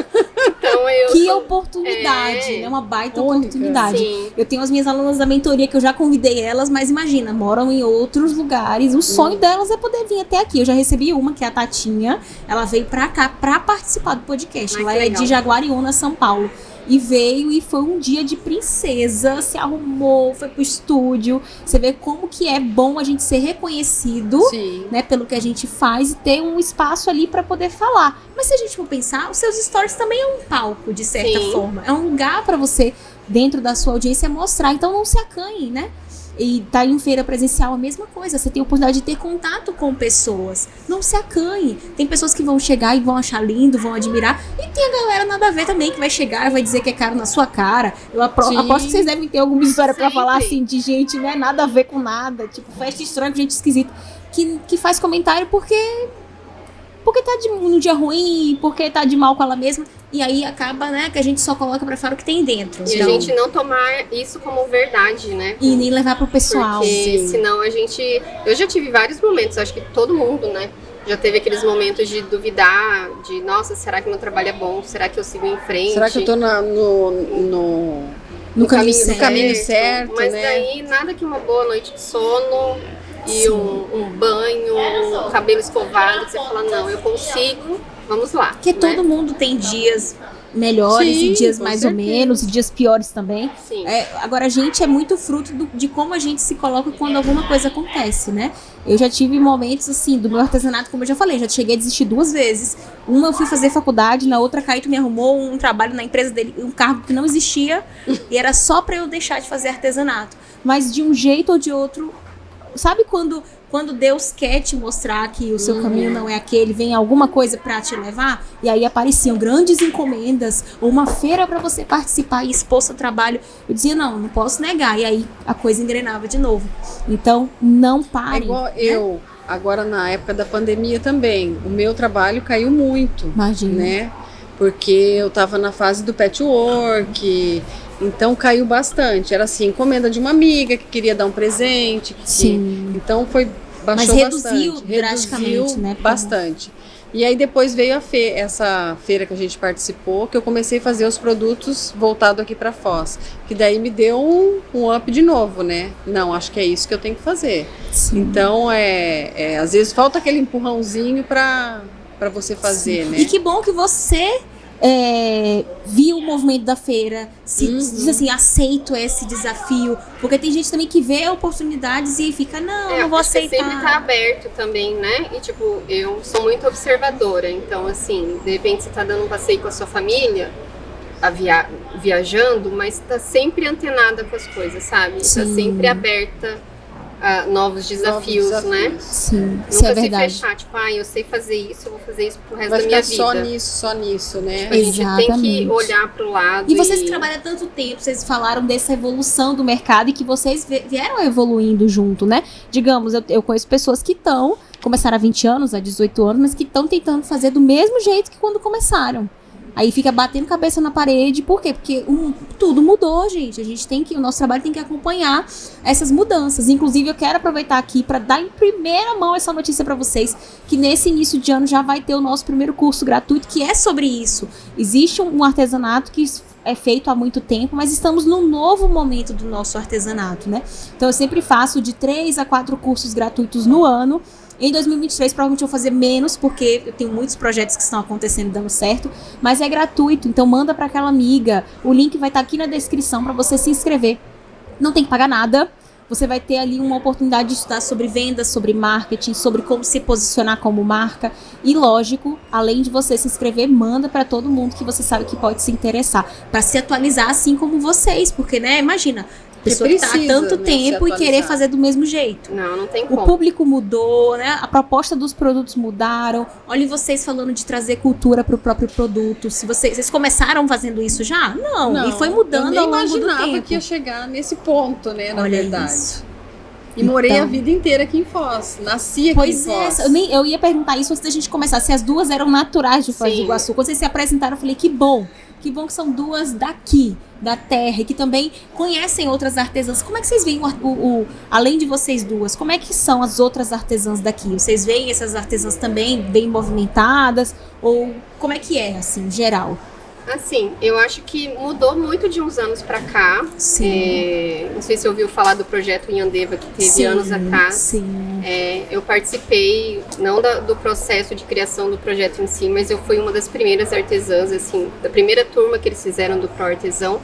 Então Que oportunidade, é uma baita oportunidade. Sim. Eu tenho as minhas alunas da mentoria que eu já convidei elas, mas imagina, moram em outros lugares. O sonho delas é poder vir até aqui. Eu já recebi uma, que é a Tatinha. Ela veio pra cá pra participar do podcast. Ela é de Jaguariúna, São Paulo. E veio e foi um dia de princesa, se arrumou, foi pro estúdio. Você vê como que é bom a gente ser reconhecido, né, pelo que a gente faz e ter um espaço ali pra poder falar. Mas se a gente for pensar, os seus stories também é um palco, de certa forma. É um lugar pra você, dentro da sua audiência, mostrar. Então não se acanhe, né? E tá em feira presencial a mesma coisa. Você tem a oportunidade de ter contato com pessoas. Não se acanhe. Tem pessoas que vão chegar e vão achar lindo, vão admirar. E tem a galera nada a ver também, que vai chegar e vai dizer que é caro na sua cara. Eu aposto que vocês devem ter alguma história pra falar assim, de gente, né, nada a ver com nada. Tipo, festa estranha com gente esquisita. Que faz comentário porque tá no dia ruim, porque tá de mal com ela mesma. E aí acaba, né, que a gente só coloca pra fora o que tem dentro. E a gente não tomar isso como verdade, né? E nem levar pro pessoal. Porque senão a gente... Eu já tive vários momentos, acho que todo mundo, né? Já teve aqueles momentos de duvidar, de, nossa, será que meu trabalho é bom? Será que eu sigo em frente? Será que eu tô no caminho certo, mas né? daí nada que uma boa noite de sono e um banho, um cabelo escovado, que você fala, não, eu consigo, vamos lá. Porque todo mundo tem dias melhores e dias mais ou menos, e dias piores também. Agora, a gente é muito fruto de como a gente se coloca quando alguma coisa acontece, né? Eu já tive momentos, assim, do meu artesanato, como eu já falei, já cheguei a desistir 2 vezes. Uma eu fui fazer faculdade, na outra Caíto me arrumou um trabalho na empresa dele, um cargo que não existia, e era só pra eu deixar de fazer artesanato. Mas de um jeito ou de outro, sabe quando Deus quer te mostrar que o seu caminho não é aquele, vem alguma coisa pra te levar, e aí apareciam grandes encomendas, ou uma feira pra você participar e expor seu trabalho. Eu dizia, não posso negar, e aí a coisa engrenava de novo. Então, não pare. É igual eu, agora na época da pandemia também, o meu trabalho caiu muito. Imagina. Né? Porque eu tava na fase do patchwork, então caiu bastante. Era assim, encomenda de uma amiga que queria dar um presente. Sim. Então baixou Mas reduziu bastante. drasticamente, né? Bastante. E aí depois veio essa feira que a gente participou, que eu comecei a fazer os produtos voltados aqui para Foz. Que daí me deu um up de novo, né? Não, acho que é isso que eu tenho que fazer. Sim. Então, às vezes falta aquele empurrãozinho para você fazer, né? E que bom que você viu o movimento da feira, diz assim, aceito esse desafio, porque tem gente também que vê oportunidades e fica, não vou aceitar. Sempre tá aberto também, né? E tipo, eu sou muito observadora, então assim, de repente você tá dando um passeio com a sua família, viajando, mas tá sempre antenada com as coisas, sabe? Sim. Tá sempre aberta a novos desafios, né? Sim, isso Nunca é se verdade. fechar, tipo, eu sei fazer isso, eu vou fazer isso pro resto Vai da minha ficar vida. só nisso, né? A gente tem que Exatamente. olhar pro lado. E vocês que trabalham há tanto tempo, vocês falaram dessa evolução do mercado e que vocês vieram evoluindo junto, né? Digamos, eu conheço pessoas que começaram há 20 anos, há 18 anos, mas que estão tentando fazer do mesmo jeito que quando começaram. Aí fica batendo cabeça na parede, por quê? Porque tudo mudou, gente. O nosso trabalho tem que acompanhar essas mudanças. Inclusive, eu quero aproveitar aqui para dar em primeira mão essa notícia para vocês, que nesse início de ano já vai ter o nosso primeiro curso gratuito, que é sobre isso. Existe um artesanato que é feito há muito tempo, mas estamos num novo momento do nosso artesanato, né? Então, eu sempre faço de 3 a 4 cursos gratuitos no ano. Em 2023, provavelmente eu vou fazer menos, porque eu tenho muitos projetos que estão acontecendo dando certo, mas é gratuito, então manda para aquela amiga. O link vai estar aqui na descrição para você se inscrever. Não tem que pagar nada. Você vai ter ali uma oportunidade de estudar sobre vendas, sobre marketing, sobre como se posicionar como marca. E lógico, além de você se inscrever, manda para todo mundo que você sabe que pode se interessar, para se atualizar assim como vocês, porque, né, imagina, a pessoa que tá há tanto tempo e querer fazer do mesmo jeito. Não tem como. O público mudou, né? A proposta dos produtos mudaram. Olhem vocês falando de trazer cultura para o próprio produto. Se vocês começaram fazendo isso já? Não. E foi mudando ao longo do tempo. Eu nem imaginava que ia chegar nesse ponto, né? Na verdade. Isso. E morei a vida inteira aqui em Foz. Nasci aqui em Foz. Pois é, eu ia perguntar isso antes da gente começar. Se as duas eram naturais de Foz do Iguaçu. Quando vocês se apresentaram, eu falei, que bom que são duas daqui, da terra, e que também conhecem outras artesãs. Como é que vocês veem, além de vocês duas, como é que são as outras artesãs daqui? Vocês veem essas artesãs também bem movimentadas? Ou como é que é, assim, geral? Assim, eu acho que mudou muito de uns anos pra cá. Sim. Não sei se você ouviu falar do projeto Yandeva, que teve anos atrás. Sim. Eu participei, não do processo de criação do projeto em si, mas eu fui uma das primeiras artesãs, assim, da primeira turma que eles fizeram do Pro Artesão.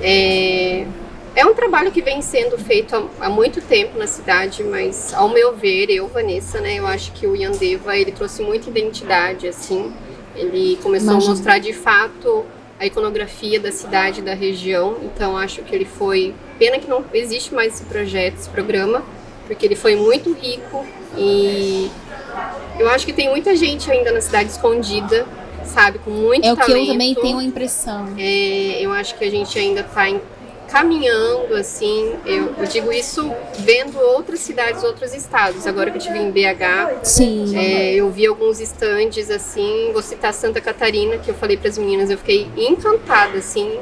É um trabalho que vem sendo feito há muito tempo na cidade, mas ao meu ver, Vanessa, né, eu acho que o Yandeva, ele trouxe muita identidade, assim. Ele começou a mostrar de fato a iconografia da cidade, da região. Então acho que ele foi... Pena que não existe mais esse projeto, esse programa, porque ele foi muito rico e eu acho que tem muita gente ainda na cidade escondida, sabe, com muito talento. É o que eu também tenho a impressão. Eu acho que a gente ainda está caminhando, assim, eu digo isso vendo outras cidades, outros estados. Agora que eu estive em BH, Sim. Eu vi alguns estandes, assim, vou citar Santa Catarina, que eu falei para as meninas, eu fiquei encantada, assim,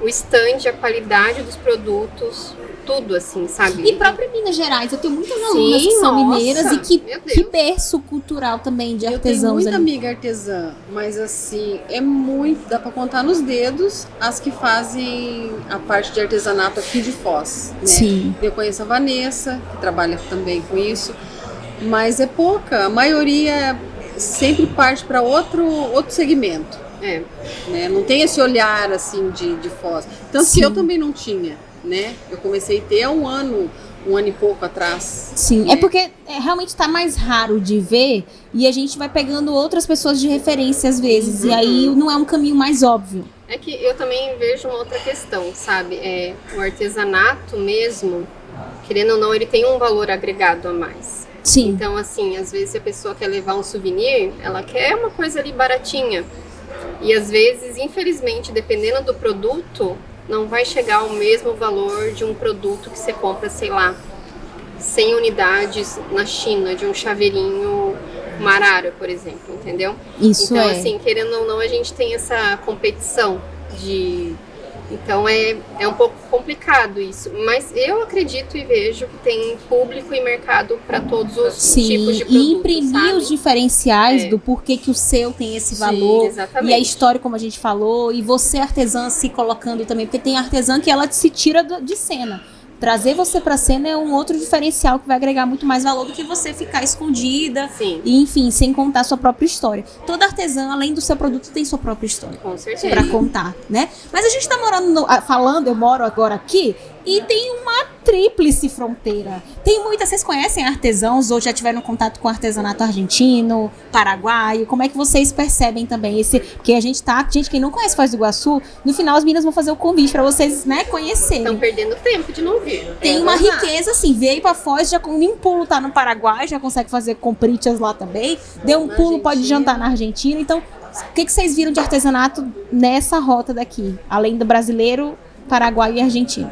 o estande, a qualidade dos produtos, tudo, assim, sabe? E próprio Minas Gerais, eu tenho muitas alunas que são mineiras e que berço cultural também de artesãos. Eu tenho muita ali. amiga artesã, mas assim, dá pra contar nos dedos as que fazem a parte de artesanato aqui de Foz, né? Sim. Eu conheço a Vanessa, que trabalha também com isso, mas é pouca, a maioria sempre parte para outro segmento. Né? Não tem esse olhar assim de Foz. Tanto que eu também não tinha, né? Eu comecei a ter há um ano e pouco atrás. Sim, né? é porque realmente tá mais raro de ver e a gente vai pegando outras pessoas de referência às vezes, e aí não é um caminho mais óbvio. É que eu também vejo uma outra questão, sabe? O artesanato mesmo, querendo ou não, ele tem um valor agregado a mais. Sim. Então, assim, às vezes a pessoa quer levar um souvenir, ela quer uma coisa ali baratinha. E às vezes, infelizmente, dependendo do produto, não vai chegar ao mesmo valor de um produto que você compra, sei lá, 100 unidades na China, de um chaveirinho Marara, por exemplo, entendeu? Isso então, é. assim, querendo ou não, a gente tem essa competição de... Então, é um pouco complicado isso. Mas eu acredito e vejo que tem público e mercado para todos os tipos de produtos, e imprimir sabe? os diferenciais do porquê que o seu tem esse valor. Exatamente. E a história, como a gente falou, e você, artesã, se colocando também, porque tem artesã que ela se tira de cena. Trazer você pra cena é um outro diferencial que vai agregar muito mais valor do que você ficar escondida. Sim. E, enfim, sem contar a sua própria história. Toda artesã, além do seu produto, tem sua própria história. Com certeza. Pra contar, né? Mas a gente tá morando, falando, eu moro agora aqui, e tem uma tríplice fronteira. Tem muitas, vocês conhecem artesãos ou já tiveram contato com artesanato argentino, paraguaio? Como é que vocês percebem também esse? Porque a gente quem não conhece Foz do Iguaçu, no final as meninas vão fazer o convite pra vocês, né, conhecerem. Estão perdendo tempo de não vir. Tem uma riqueza, assim, veio pra Foz, já com um pulo tá no Paraguai, já consegue fazer compritas lá também. Deu um pulo, pode jantar na Argentina. Então, o que vocês viram de artesanato nessa rota daqui? Além do brasileiro, paraguaio e argentino.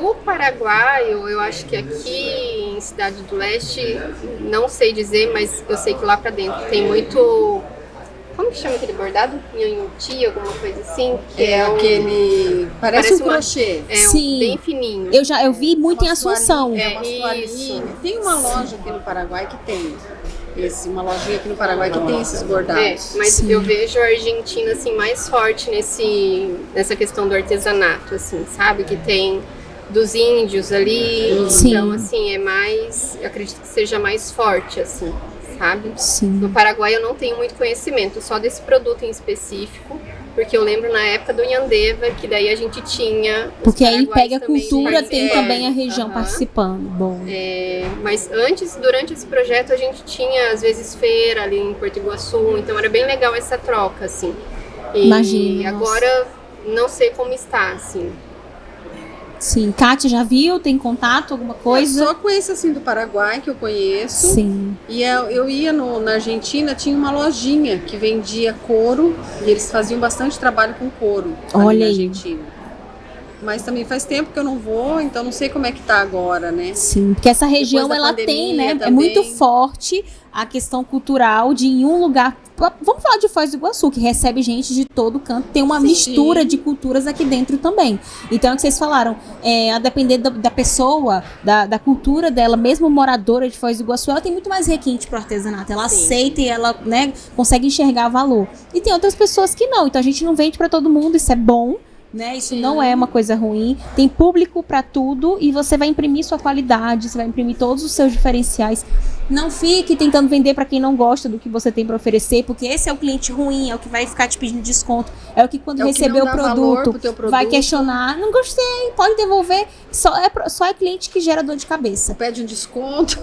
O paraguaio, eu acho que aqui em Cidade do Leste, não sei dizer, mas eu sei que lá pra dentro tem muito... Como que chama aquele bordado? Nhanhuti, alguma coisa assim? Que É aquele... Parece um crochê. Sim. Bem fininho. Eu vi muito em Assunção. Uma toalhinha. Tem uma loja aqui no Paraguai que tem. Uma lojinha aqui no Paraguai que tem esses bordados. Mas eu vejo a Argentina assim, mais forte nessa questão do artesanato, assim, sabe? Que tem dos índios ali. Sim. Então, assim, é mais... Eu acredito que seja mais forte, assim, sabe? Sim. No Paraguai eu não tenho muito conhecimento, só desse produto em específico. Porque eu lembro na época do Yandeva, que daí a gente tinha... Porque aí pega a cultura, tem participando. também a região participando. Bom. Mas antes, durante esse projeto, a gente tinha, às vezes, feira ali em Porto Iguaçu. Então era bem legal essa troca, assim. E Imagina, agora, não sei como está, assim. Sim. Kátia, já viu? Tem contato, alguma coisa? Só com esse, assim, do Paraguai, que eu conheço. Sim. E eu ia na Argentina, tinha uma lojinha que vendia couro. E eles faziam bastante trabalho com couro. Olha na aí. Argentina. Mas também faz tempo que eu não vou, então não sei como é que tá agora, né? Sim, porque essa região, Depois da ela tem, né? pandemia É muito também. forte a questão cultural de em um lugar... Vamos falar de Foz do Iguaçu, que recebe gente de todo canto. Tem uma mistura de culturas aqui dentro também. Então, é o que vocês falaram. A depender da pessoa, da cultura dela, mesmo moradora de Foz do Iguaçu, ela tem muito mais requinte pro artesanato. Ela aceita e ela, né, consegue enxergar valor. E tem outras pessoas que não. Então, a gente não vende para todo mundo, isso é bom. Né? Isso não é uma coisa ruim, tem público para tudo e você vai imprimir sua qualidade, você vai imprimir todos os seus diferenciais. Não fique tentando vender para quem não gosta do que você tem para oferecer, porque esse é o cliente ruim, é o que vai ficar te pedindo desconto, é o que quando receber o produto vai questionar, não gostei, pode devolver, só é cliente que gera dor de cabeça. Pede um desconto.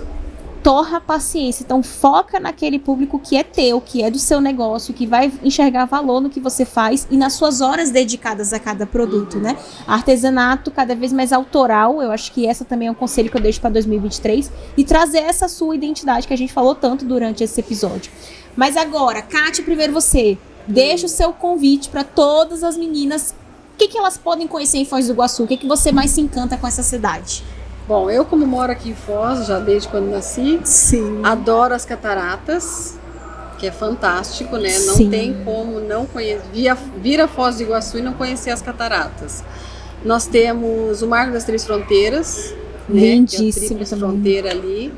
Torra a paciência, então foca naquele público que é teu, que é do seu negócio, que vai enxergar valor no que você faz e nas suas horas dedicadas a cada produto, né? Artesanato cada vez mais autoral, eu acho que essa também é um conselho que eu deixo para 2023 e trazer essa sua identidade que a gente falou tanto durante esse episódio. Mas agora, Kátia, primeiro você, deixa o seu convite para todas as meninas, o que elas podem conhecer em Foz do Iguaçu, o que você mais se encanta com essa cidade? Bom, eu como moro aqui em Foz, já desde quando nasci, adoro as cataratas, que é fantástico, né? Não tem como não conhecer, vir a Foz do Iguaçu e não conhecer as cataratas. Nós temos o Marco das Três Fronteiras, né? Que é a tríplice fronteira ali.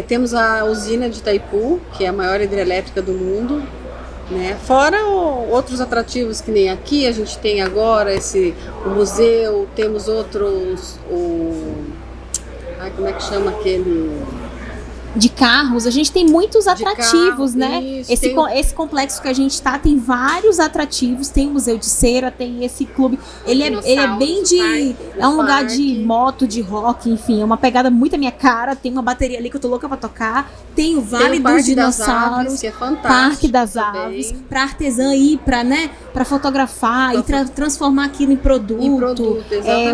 Temos a usina de Itaipu, que é a maior hidrelétrica do mundo. Né? Fora outros atrativos que nem aqui, a gente tem agora o museu, temos outros, como é que chama aquele de carros, a gente tem muitos atrativos, carro, né? isso, Esse complexo que a gente tá tem vários atrativos, tem o Museu de Cera, tem esse clube, ele é bem de... É um lugar de moto, de rock, enfim, é uma pegada muito a minha cara, tem uma bateria ali que eu tô louca pra tocar, tem o Vale dos Dinossauros, que é fantástico, Parque das Aves, pra artesã ir pra, né, pra fotografar e transformar aquilo em produto,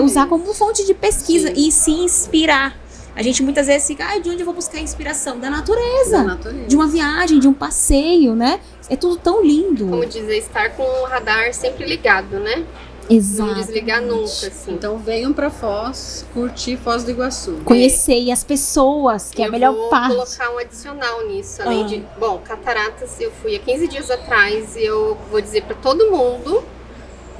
usar como fonte de pesquisa e se inspirar. A gente muitas vezes fica, de onde eu vou buscar inspiração? Da natureza. De uma viagem, de um passeio, né? É tudo tão lindo. Como dizer, estar com o radar sempre ligado, né? Exato. Não desligar nunca, assim. Então venham pra Foz, curtir Foz do Iguaçu. Conhecer as pessoas, que é a melhor parte. Eu vou colocar um adicional nisso, além de... Bom, Cataratas, eu fui há 15 dias atrás e eu vou dizer pra todo mundo,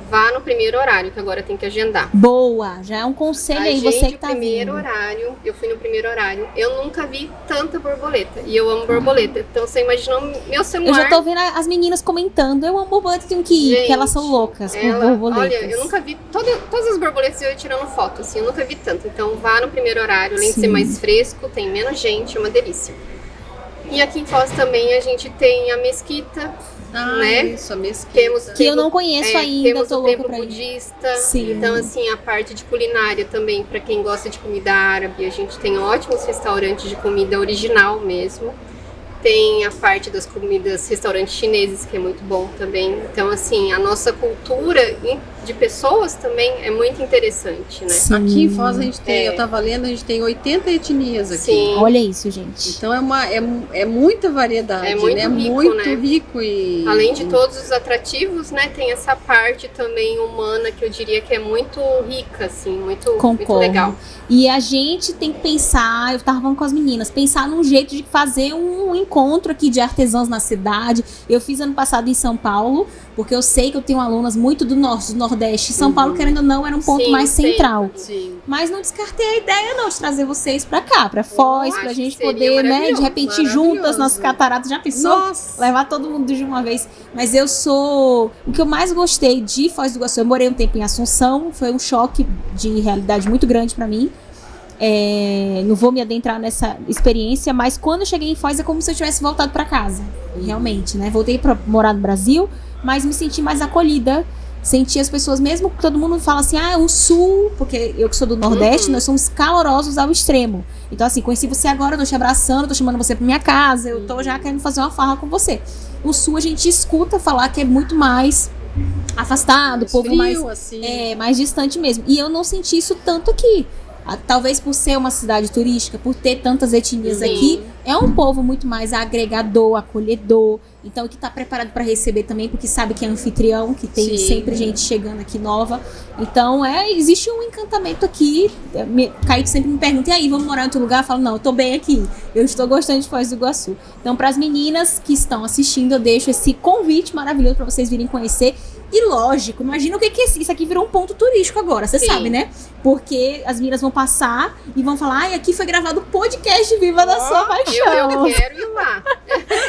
vá no primeiro horário, que agora tem que agendar. Boa, já é um conselho aí, você que tá primeiro vindo. horário, eu fui no primeiro horário, eu nunca vi tanta borboleta, e eu amo borboleta, então você imaginou meu celular... Eu já tô vendo as meninas comentando, eu amo borboleta, tenho que ir, porque elas são loucas por borboletas. Olha, eu nunca vi, todas as borboletas eu ia tirando foto, assim, eu nunca vi tanto, então vá no primeiro horário, além de ser mais fresco, tem menos gente, é uma delícia. E aqui em Foz também a gente tem a mesquita, né? Isso, a mesquita. Que eu não conheço ainda, temos tô o louca templo pra ir. budista. Sim. Então, assim, a parte de culinária também, para quem gosta de comida árabe, a gente tem ótimos restaurantes de comida original mesmo. Tem a parte das comidas, restaurantes chineses, que é muito bom também. Então, assim, a nossa cultura de pessoas também é muito interessante, né? Sim. Aqui em Foz a gente tem, eu tava lendo, a gente tem 80 etnias aqui. Sim. Olha isso, gente. Então é muita variedade, É muito né? rico, Muito né? rico e... Além de todos os atrativos, né, tem essa parte também humana que eu diria que é muito rica, assim, muito legal. E a gente tem que pensar, eu tava falando com as meninas, pensar num jeito de fazer um encontro aqui de artesãos na cidade. Eu fiz ano passado em São Paulo, porque eu sei que eu tenho alunas muito do norte, do nordeste. São Paulo, querendo ou não, era um ponto mais central. Sim. Mas não descartei a ideia não de trazer vocês pra cá, pra Foz, pra gente poder, né, de repente ir juntas nas cataratas. Já pensou? Nossa. Levar todo mundo de uma vez. Mas eu sou... O que eu mais gostei de Foz do Iguaçu, eu morei um tempo em Assunção, foi um choque de realidade muito grande pra mim. Não vou me adentrar nessa experiência, mas quando eu cheguei em Foz é como se eu tivesse voltado pra casa, realmente, né? Voltei pra morar no Brasil, mas me senti mais acolhida, senti as pessoas, mesmo que todo mundo fala assim, o sul, porque eu que sou do Nordeste, nós somos calorosos ao extremo. Então assim, conheci você agora, eu tô te abraçando, tô chamando você pra minha casa, eu tô já querendo fazer uma farra com você. O sul a gente escuta falar que é muito mais afastado, o povo frio, assim. Mais distante mesmo. E eu não senti isso tanto aqui. Talvez por ser uma cidade turística, por ter tantas etnias aqui, é um povo muito mais agregador, acolhedor, então que está preparado para receber também, porque sabe que é anfitrião, que tem sempre gente chegando aqui nova. Então existe um encantamento aqui. Kaique sempre me pergunta, e aí, vamos morar em outro lugar? Eu falo, não, eu tô bem aqui, eu estou gostando de Foz do Iguaçu. Então, para as meninas que estão assistindo, eu deixo esse convite maravilhoso para vocês virem conhecer. E lógico, imagina o que é isso aqui virou um ponto turístico agora, você sabe, né? Porque as meninas vão passar e vão falar, aqui foi gravado o podcast Viva da Sua Paixão. Eu quero ir lá.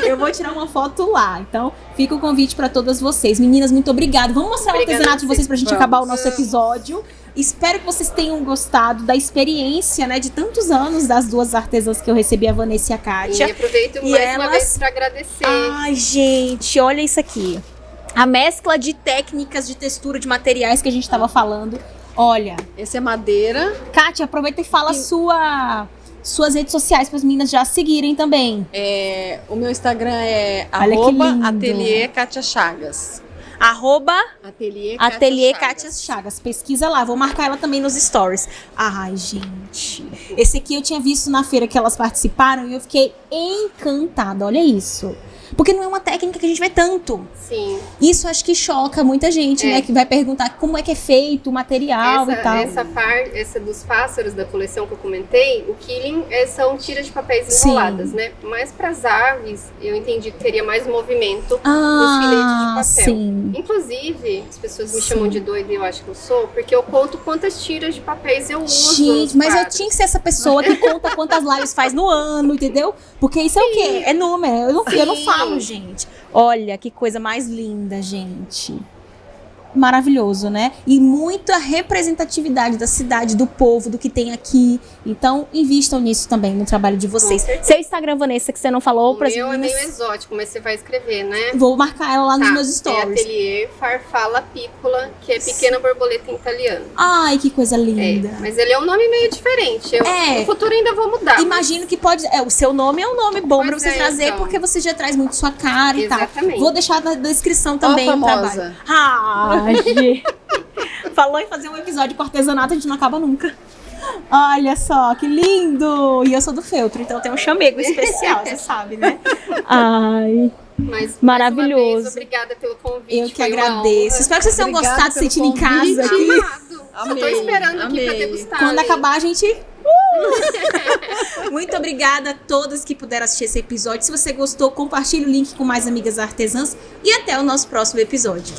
Eu vou tirar uma foto lá. Então, fica o convite para todas vocês. Meninas, muito obrigada. Vamos mostrar o artesanato de vocês pra gente acabar o nosso episódio. Espero que vocês tenham gostado da experiência, né, de tantos anos das duas artesãs que eu recebi, a Vanessa e a Kátia. E aproveito mais uma vez para agradecer. Ai, gente, olha isso aqui. A mescla de técnicas, de textura, de materiais que a gente estava falando. Olha. Esse é madeira. Kátia, aproveita e fala suas redes sociais para as meninas já seguirem também. O meu Instagram é @ateliê Kátia Chagas. Ateliê Kátia Chagas. Pesquisa lá, vou marcar ela também nos stories. Ai, gente. Esse aqui eu tinha visto na feira que elas participaram e eu fiquei encantada. Olha isso. Porque não é uma técnica que a gente vê tanto. Sim. Isso acho que choca muita gente, né? Que vai perguntar como é que é feito o material e tal. Essa dos pássaros da coleção que eu comentei, o quilling são tiras de papéis enroladas, né? Mas para as aves, eu entendi que teria mais movimento nos filetes de papel. Sim. Inclusive, as pessoas me chamam de doida e eu acho que eu sou, porque eu conto quantas tiras de papéis eu uso. Gente, mas eu tinha que ser essa pessoa que conta quantas lives faz no ano, entendeu? Porque isso é o quê? É número. Eu não falo, gente. Olha que coisa mais linda, gente. maravilhoso, né? E muita representatividade da cidade, do povo, do que tem aqui. Então, invistam nisso também, no trabalho de vocês. Seu Instagram, Vanessa, que você não falou O para as meu é meninas. meio exótico, mas você vai escrever, né? Vou marcar ela lá nos meus É stories. Atelier Farfalla Piccola, que é pequena borboleta em italiano. Ai, que coisa linda. Mas ele é um nome meio diferente. No futuro ainda vou mudar. Imagino que pode. O seu nome é um nome bom Pois pra você é, trazer, então. porque você já traz muito sua cara e tal. Exatamente. Vou deixar na descrição também o famosa. trabalho. Falou em fazer um episódio com artesanato, a gente não acaba nunca. Olha só, que lindo! E eu sou do feltro, então tem um chamego especial, você sabe, né? Ai, Mas, maravilhoso. Mais uma vez, obrigada pelo convite. eu que foi uma agradeço. honra. Espero que vocês tenham Obrigada gostado de pelo sentir em casa aqui. Amado. Só tô Amei, esperando aqui pra amei. degustar. Quando hein? acabar, a gente. Muito obrigada a todas que puderam assistir esse episódio. Se você gostou, compartilhe o link com mais amigas artesãs. E até o nosso próximo episódio.